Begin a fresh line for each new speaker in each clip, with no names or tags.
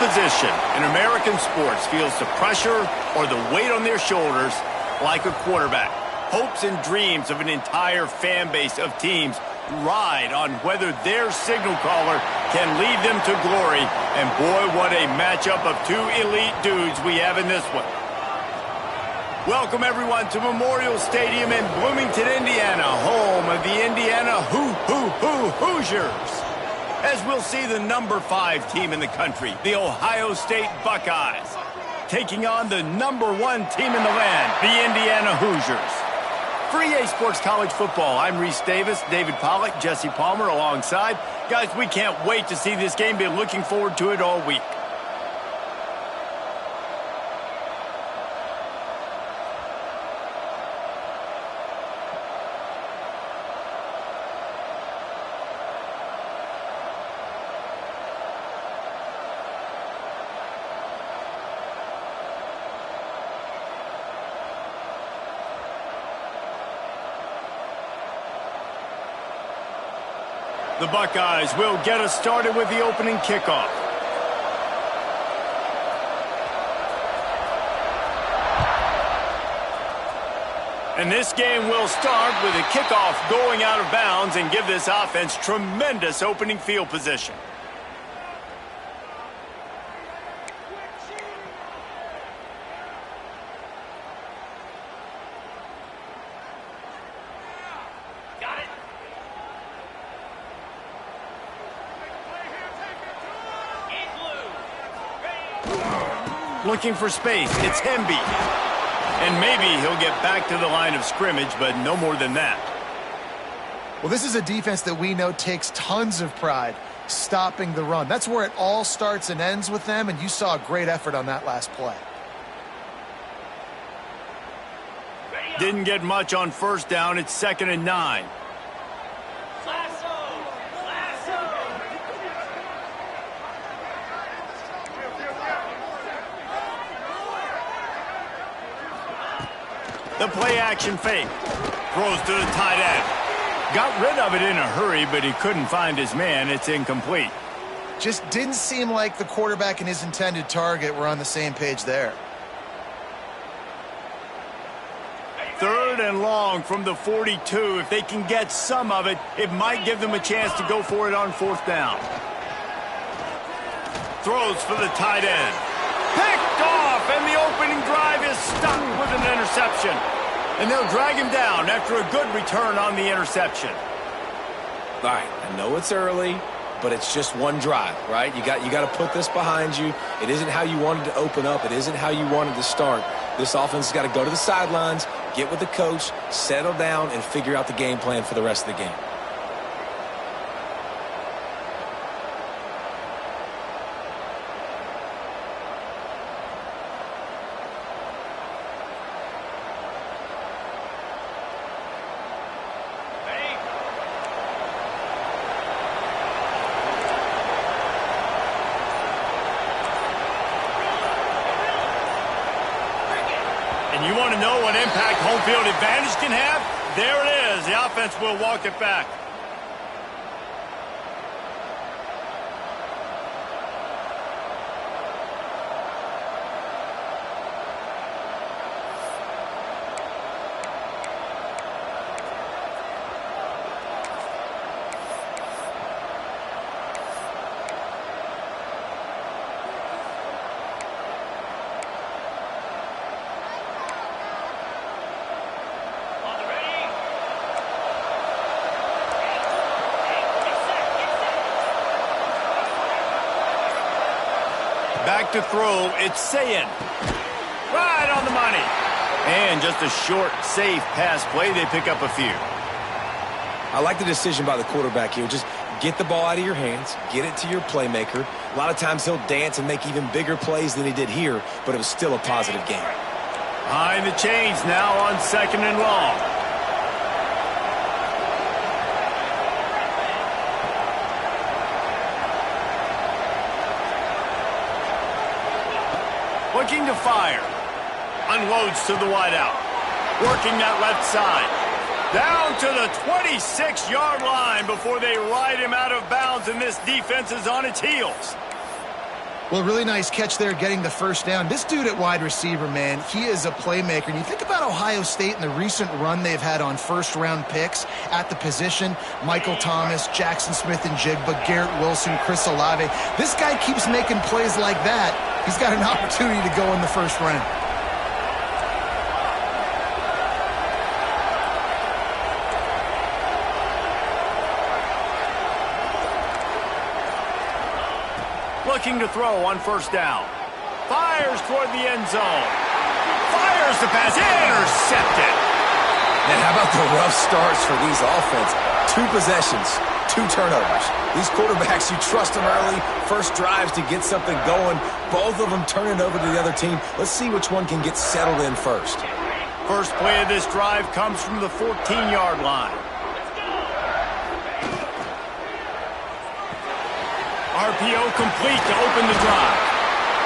position in American sports feels the pressure or the weight on their shoulders like a quarterback. Hopes and dreams of an entire fan base of teams ride on whether their signal caller can lead them to glory. And boy, what a matchup of two elite dudes we have in this one. Welcome, everyone, to Memorial Stadium in Bloomington, Indiana, home of the Indiana Hoosiers. As we'll see the number 5 team in the country, the Ohio State Buckeyes, taking on the number 1 team in the land, the Indiana Hoosiers. For EA Sports College Football, I'm Reese Davis, David Pollack, Jesse Palmer alongside. Guys, we can't wait to see this game. Been looking forward to it all week. The Buckeyes will get us started with the opening kickoff. And this game will start with a kickoff going out of bounds and give this offense tremendous opening field position. Looking for space, it's Hemby. And maybe he'll get back to the line of scrimmage, but no more than that.
Well, this is a defense that we know takes tons of pride stopping the run. That's where it all starts and ends with them, and you saw a great effort on that last play.
Didn't get much on first down. It's 2nd and 9. The play-action fake. Throws to the tight end. Got rid of it in a hurry, but he couldn't find his man. It's incomplete.
Just didn't seem like the quarterback and his intended target were on the same page there.
3rd and long from the 42. If they can get some of it, it might give them a chance to go for it on 4th down. Throws for the tight end. Picked off, and the opening drive is stuck with an interception. And they'll drag him down after a good return on the interception.
All right, I know it's early, but it's just one drive, right? You got to put this behind you. It isn't how you wanted to open up. It isn't how you wanted to start. This offense has got to go to the sidelines, get with the coach, settle down, and figure out the game plan for the rest of the game.
You want to know what impact home field advantage can have? There it is. The offense will walk it back. Back to throw, it's Sayin. Right on the money. And just a short, safe pass play. They pick up a few.
I like the decision by the quarterback here. Just get the ball out of your hands, get it to your playmaker. A lot of times he'll dance and make even bigger plays than he did here, but it was still a positive game.
Behind the chains now on 2nd and long. Looking to fire. Unloads to the wideout. Working that left side. Down to the 26-yard line before they ride him out of bounds, and this defense is on its heels.
Well, really nice catch there getting the first down. This dude at wide receiver, man, he is a playmaker. And you think about Ohio State and the recent run they've had on first-round picks at the position. Michael Thomas, Jackson Smith-Njigba, Garrett Wilson, Chris Olave. This guy keeps making plays like that. He's got an opportunity to go in the first round.
Looking to throw on first down. Fires toward the end zone. Fires the pass. Intercepted.
Man, how about the rough starts for these offense? 2 possessions, 2 turnovers. These quarterbacks, you trust them early. First drives to get something going. Both of them turning over to the other team. Let's see which one can get settled in first.
First play of this drive comes from the 14-yard line. RPO complete to open the drive.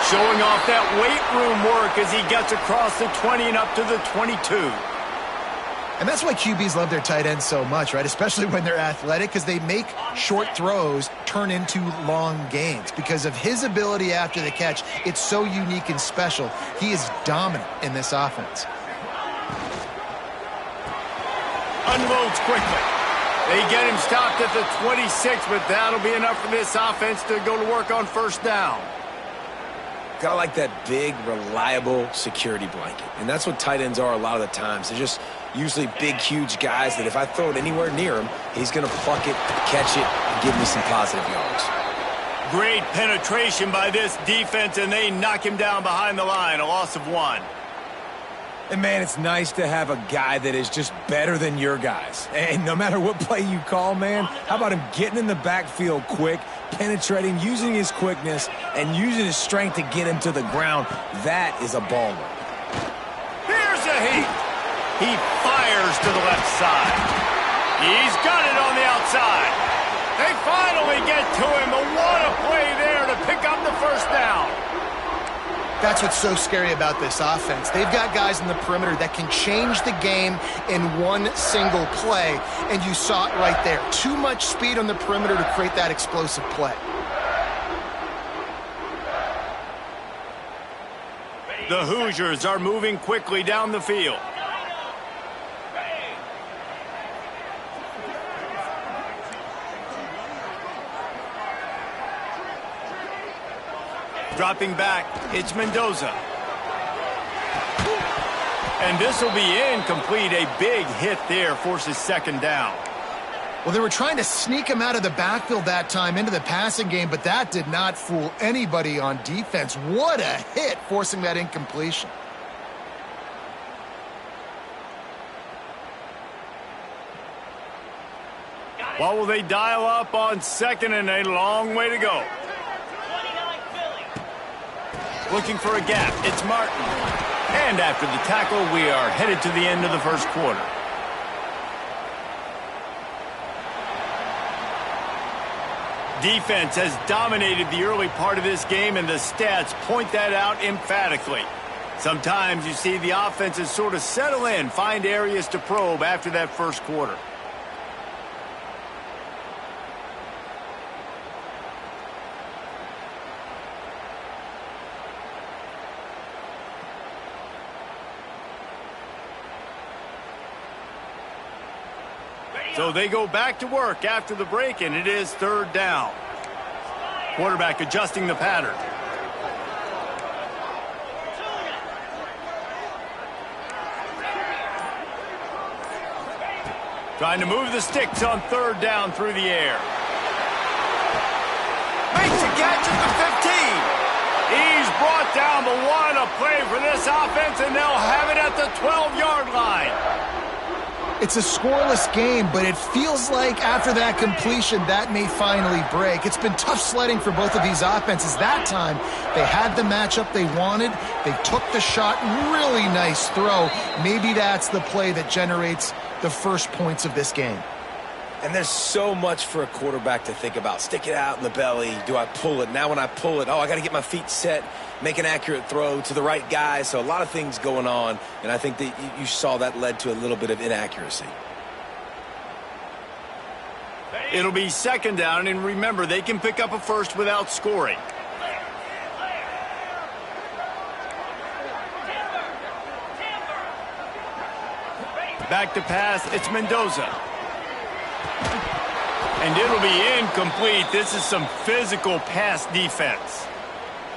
Showing off that weight room work as he gets across the 20 and up to the 22.
And that's why QBs love their tight ends so much, right? Especially when they're athletic, because they make short throws turn into long gains. Because of his ability after the catch, it's so unique and special. He is dominant in this offense.
Unloads quickly. They get him stopped at the 26, but that'll be enough for this offense to go to work on first down.
Kind of like that big, reliable security blanket. And that's what tight ends are a lot of the times. They're just usually big, huge guys that if I throw it anywhere near him, he's going to pluck it, catch it, and give me some positive yards.
Great penetration by this defense, and they knock him down behind the line, a loss of 1.
And, man, it's nice to have a guy that is just better than your guys. And no matter what play you call, man, how about him getting in the backfield quick, penetrating, using his quickness, and using his strength to get him to the ground? That is a baller.
Here's a heat. He fires to the left side. He's got it on the outside. They finally get to him. But what a play there to pick up the first down.
That's what's so scary about this offense. They've got guys in the perimeter that can change the game in one single play, and you saw it right there. Too much speed on the perimeter to create that explosive play.
The Hoosiers are moving quickly down the field. Dropping back, it's Mendoza. And this will be incomplete. A big hit there forces second down.
Well, they were trying to sneak him out of the backfield that time into the passing game, but that did not fool anybody on defense. What a hit, forcing that incompletion.
What will they dial up on second, and a long way to go? Looking for a gap, it's Martin. And after the tackle, we are headed to the end of the first quarter. Defense has dominated the early part of this game, and the stats point that out emphatically. Sometimes you see the offenses sort of settle in, find areas to probe after that first quarter. So they go back to work after the break, and it is third down. Quarterback adjusting the pattern. Trying to move the sticks on third down through the air. Makes a catch at the 15. He's brought down, but what a play for this offense, and they'll have it at the 12-yard line.
It's a scoreless game, but it feels like after that completion, that may finally break. It's been tough sledding for both of these offenses. That time, they had the matchup they wanted. They took the shot. Really nice throw. Maybe that's the play that generates the first points of this game.
And there's so much for a quarterback to think about. Stick it out in the belly. Do I pull it? Now when I pull it, I got to get my feet set, make an accurate throw to the right guy. So a lot of things going on, and I think that you saw that led to a little bit of inaccuracy.
It'll be second down, and remember, they can pick up a first without scoring. Back to pass, it's Mendoza. And it'll be incomplete. This is some physical pass defense.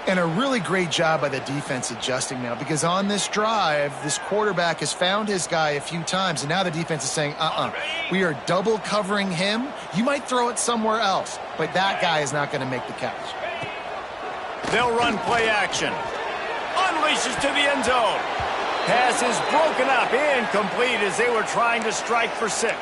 And a really great job by the defense adjusting now, because on this drive, this quarterback has found his guy a few times, and now the defense is saying, we are double covering him. You might throw it somewhere else, but that guy is not going to make the catch.
They'll run play action. Unleashes to the end zone. Pass is broken up, incomplete as they were trying to strike for 6.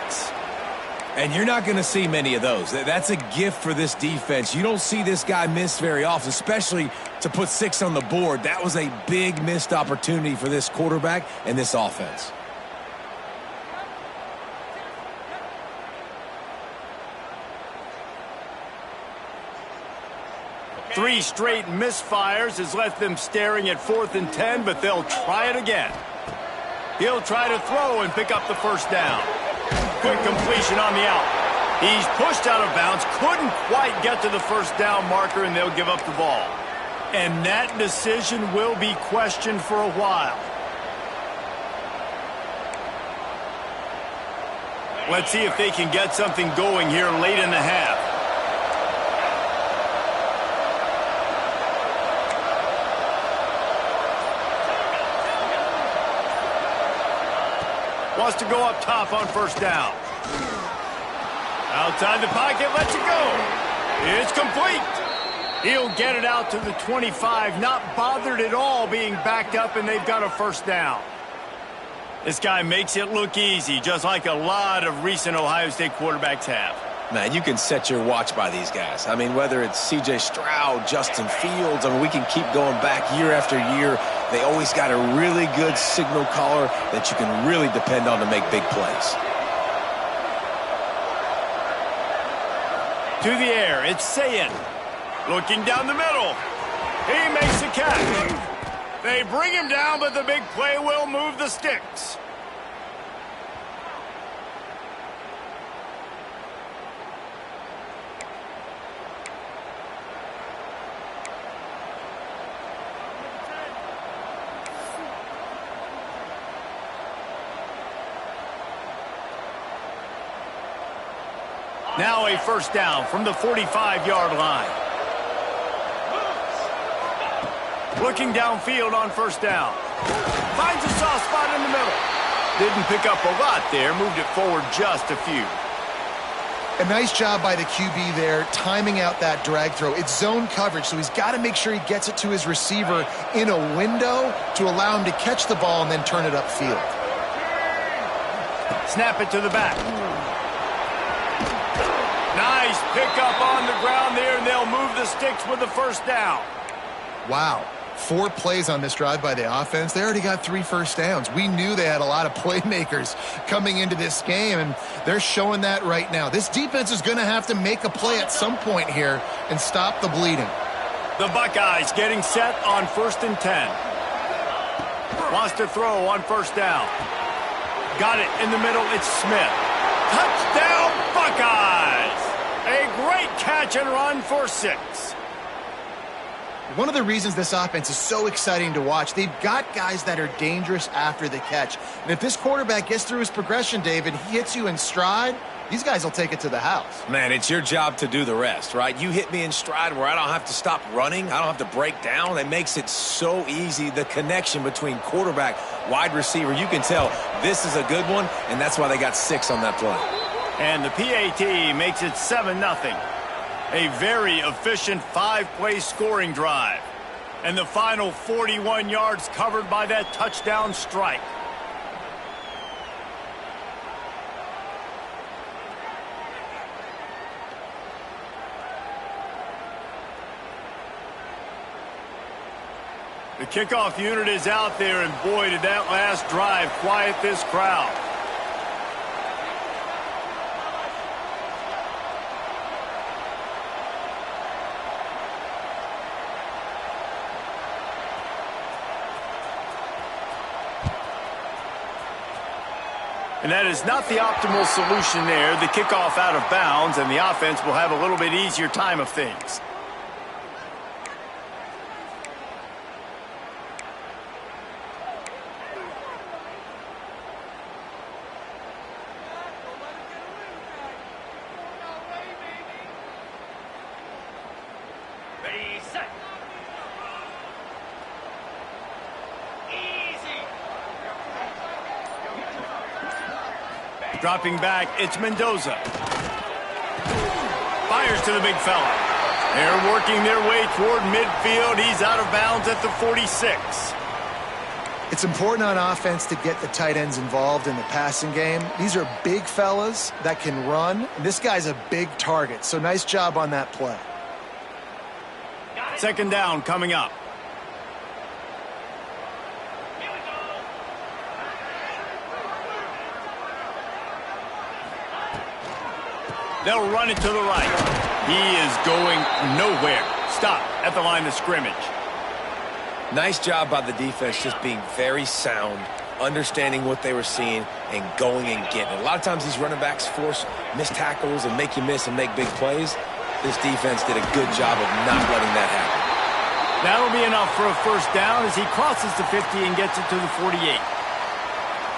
And you're not going to see many of those. That's a gift for this defense. You don't see this guy miss very often, especially to put 6 on the board. That was a big missed opportunity for this quarterback and this offense.
Three straight misfires has left them staring at 4th and 10, but they'll try it again. He'll try to throw and pick up the first down. Quick completion on the out. He's pushed out of bounds, couldn't quite get to the first down marker, and they'll give up the ball. And that decision will be questioned for a while. Let's see if they can get something going here late in the half. Wants to go up top on first down. Outside the pocket, lets it go. It's complete. He'll get it out to the 25, not bothered at all being backed up, and they've got a first down. This guy makes it look easy, just like a lot of recent Ohio State quarterbacks have.
Man, you can set your watch by these guys. I mean, whether it's C.J. Stroud, Justin Fields, I mean, we can keep going back year after year. They always got a really good signal caller that you can really depend on to make big plays.
To the air, it's Sayin. Looking down the middle. He makes the catch. They bring him down, but the big play will move the sticks. Now a first down from the 45-yard line. Looking downfield on first down. Finds a soft spot in the middle. Didn't pick up a lot there. Moved it forward just a few.
A nice job by the QB there, timing out that drag throw. It's zone coverage, so he's got to make sure he gets it to his receiver in a window to allow him to catch the ball and then turn it upfield.
Snap it to the back. Nice pickup on the ground there, and they'll move the sticks with the first down.
Wow. 4 plays on this drive by the offense. They already got 3 first downs. We knew they had a lot of playmakers coming into this game, and they're showing that right now. This defense is going to have to make a play at some point here and stop the bleeding.
The Buckeyes getting set on 1st and 10. Wants to throw on first down. Got it in the middle. It's Smith. Touchdown, Buckeyes! A great catch and run for 6.
One of the reasons this offense is so exciting to watch, they've got guys that are dangerous after the catch. And if this quarterback gets through his progression, David, he hits you in stride, these guys will take it to the house.
Man, it's your job to do the rest, right? You hit me in stride where I don't have to stop running. I don't have to break down. It makes it so easy. The connection between quarterback, wide receiver, you can tell this is a good one, and that's why they got 6 on that play.
And the PAT makes it 7-0. A very efficient 5-play scoring drive. And the final 41 yards covered by that touchdown strike. The kickoff unit is out there, and boy, did that last drive quiet this crowd. And that is not the optimal solution there. The kickoff out of bounds, and the offense will have a little bit easier time of things.
Ready, set. Easy.
Dropping back, it's Mendoza. Fires to the big fella. They're working their way toward midfield. He's out of bounds at the 46.
It's important on offense to get the tight ends involved in the passing game. These are big fellas that can run. This guy's a big target, so nice job on that play.
Second down coming up. They'll run it to the right. He is going nowhere. Stop at the line of scrimmage.
Nice job by the defense just being very sound, understanding what they were seeing, and going and getting it. A lot of times these running backs force missed tackles and make you miss and make big plays. This defense did a good job of not letting that happen.
That'll be enough for a first down as he crosses the 50 and gets it to the 48.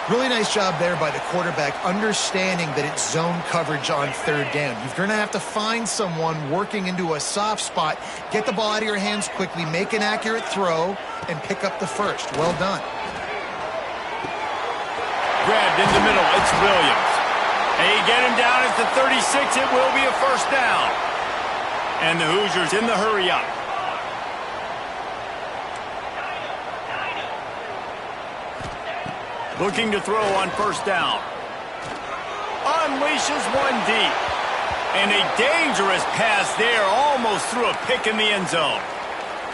Really nice job there by the quarterback, understanding that it's zone coverage on third down. You're going to have to find someone working into a soft spot, get the ball out of your hands quickly, make an accurate throw, and pick up the first. Well done.
Grabbed in the middle, it's Williams. They get him down at the 36, it will be a first down. And the Hoosiers in the hurry up. Looking to throw on first down. Unleashes one deep. And a dangerous pass there, almost threw a pick in the end zone.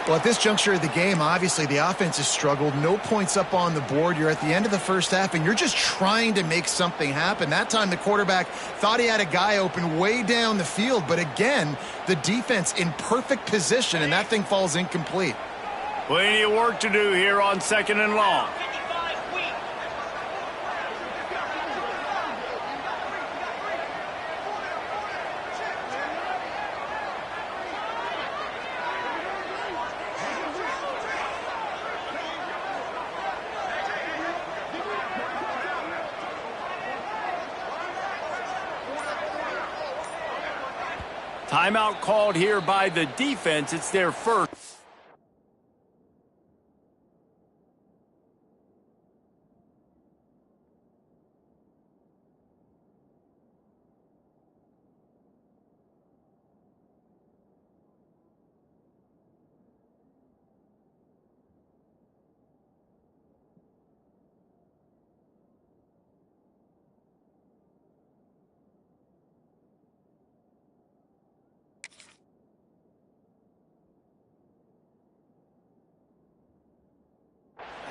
Well, at this juncture of the game, obviously the offense has struggled. No points up on the board. You're at the end of the first half, and you're just trying to make something happen. That time the quarterback thought he had a guy open way down the field. But again, the defense in perfect position, and that thing falls incomplete.
Plenty of work to do here on second and long. Timeout called here by the defense. It's their first.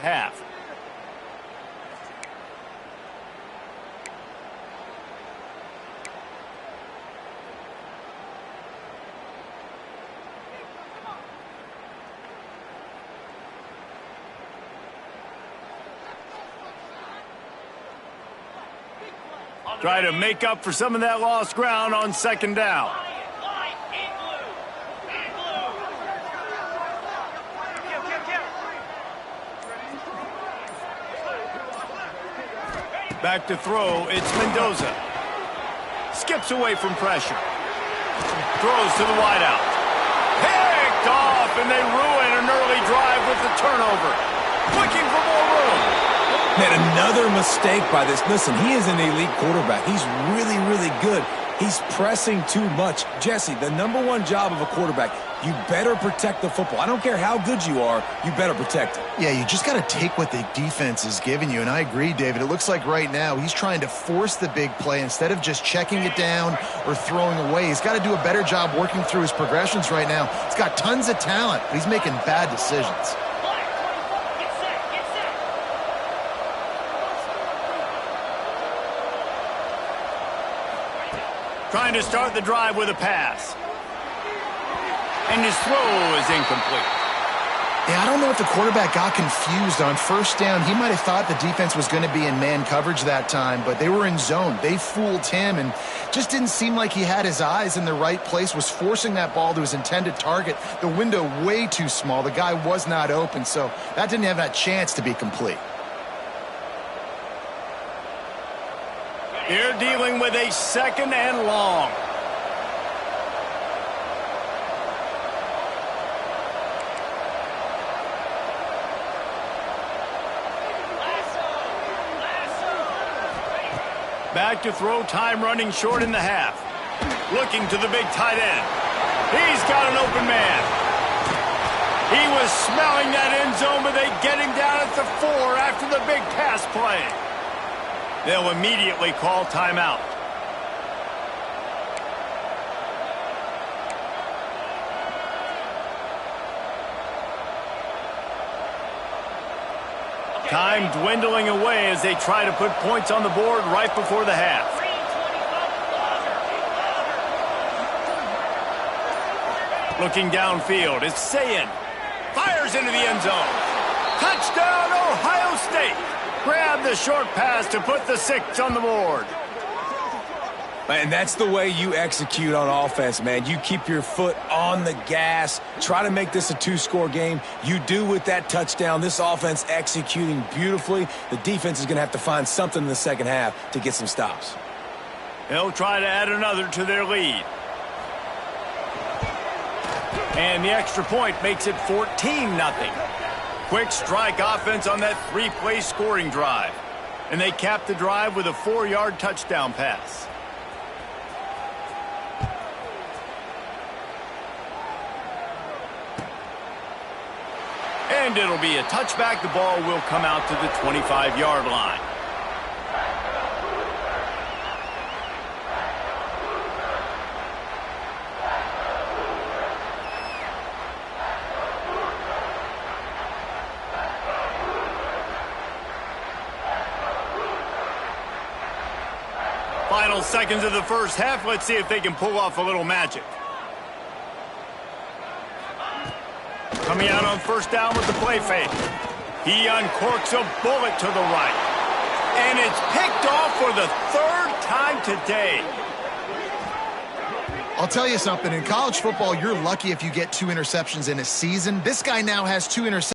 Half. Try to make up for some of that lost ground on second down. Back to throw, it's Mendoza. Skips away from pressure. Throws to the wideout. Picked off, and they ruin an early drive with the turnover. Looking for more room.
Man, another mistake by this. Listen, he is an elite quarterback. He's really, really good. He's pressing too much. Jesse, the number one job of a quarterback, you better protect the football. I don't care how good you are, you better protect it.
Yeah, you just got to take what the defense is giving you, and I agree, David. It looks like right now he's trying to force the big play instead of just checking it down or throwing away. He's got to do a better job working through his progressions right now. He's got tons of talent, but he's making bad decisions.
Trying to start the drive with a pass. And his throw is incomplete.
Yeah, I don't know if the quarterback got confused on first down. He might have thought the defense was going to be in man coverage that time, but they were in zone. They fooled him and just didn't seem like he had his eyes in the right place, was forcing that ball to his intended target. The window way too small. The guy was not open, so that didn't have that chance to be complete.
They're dealing with a second and long. Back to throw, time running short in the half. Looking to the big tight end. He's got an open man. He was smelling that end zone, but they get him down at the 4 after the big pass play. They'll immediately call timeout. Time dwindling away as they try to put points on the board right before the half. Looking downfield, it's Sayin. Fires into the end zone. Touchdown, Ohio State. Grab the short pass to put the 6 on the board.
And that's the way you execute on offense, man. You keep your foot on the gas. Try to make this a 2-score game. You do with that touchdown. This offense executing beautifully. The defense is going to have to find something in the second half to get some stops.
They'll try to add another to their lead. And the extra point makes it 14-0. Quick strike offense on that 3-play scoring drive. And they cap the drive with a 4-yard touchdown pass. And it'll be a touchback. The ball will come out to the 25-yard line. Final seconds of the first half. Let's see if they can pull off a little magic. Coming out on first down with the play fake. He uncorks a bullet to the right. And it's picked off for the 3rd time today.
I'll tell you something. In college football, you're lucky if you get 2 interceptions in a season. This guy now has 2 interceptions.